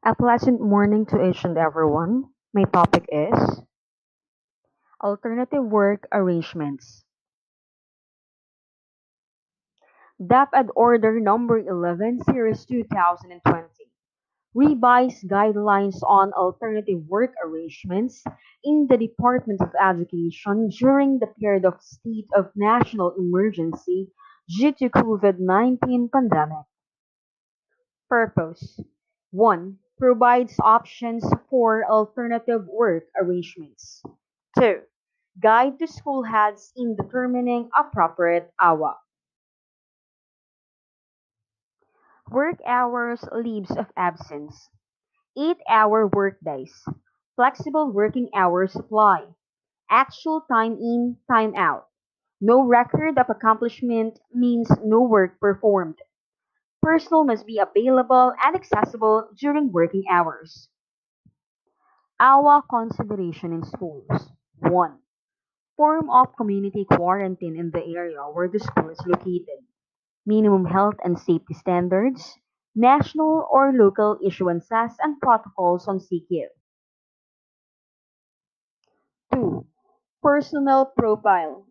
A pleasant morning to each and everyone. My topic is alternative work arrangements. DAPAD Order Number 11, Series 2020. Revised guidelines on alternative work arrangements in the Department of Education during the period of state of national emergency due to COVID-19 pandemic. Purpose 1. Provides options for alternative work arrangements. 2. Guide to school heads in determining appropriate AWA. Work hours, leaves of absence. 8-hour workdays. Flexible working hours apply. Actual time in, time out. No record of accomplishment means no work performed. Personnel must be available and accessible during working hours. AWA consideration in schools. 1. Form of community quarantine in the area where the school is located. Minimum health and safety standards. National or local issuances and protocols on CQ. 2. Personnel profile.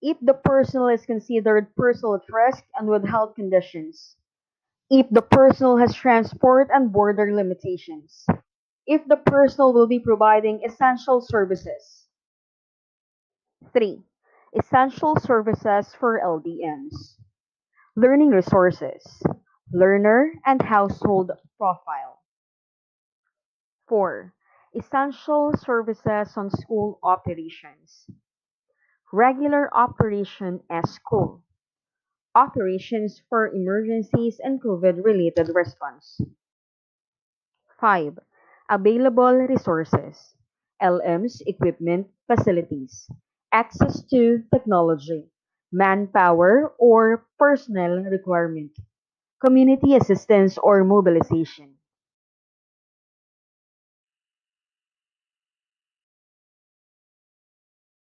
If the personnel is considered personnel at risk and with health conditions. If the personnel has transport and border limitations. If the personnel will be providing essential services. 3. Essential services for LDNs. Learning resources. Learner and household profile. 4. Essential services on school operations. Regular operation as school. Operations for emergencies and COVID-related response. 5. Available resources. LMs, equipment, facilities. Access to technology. Manpower or personnel requirement. Community assistance or mobilization.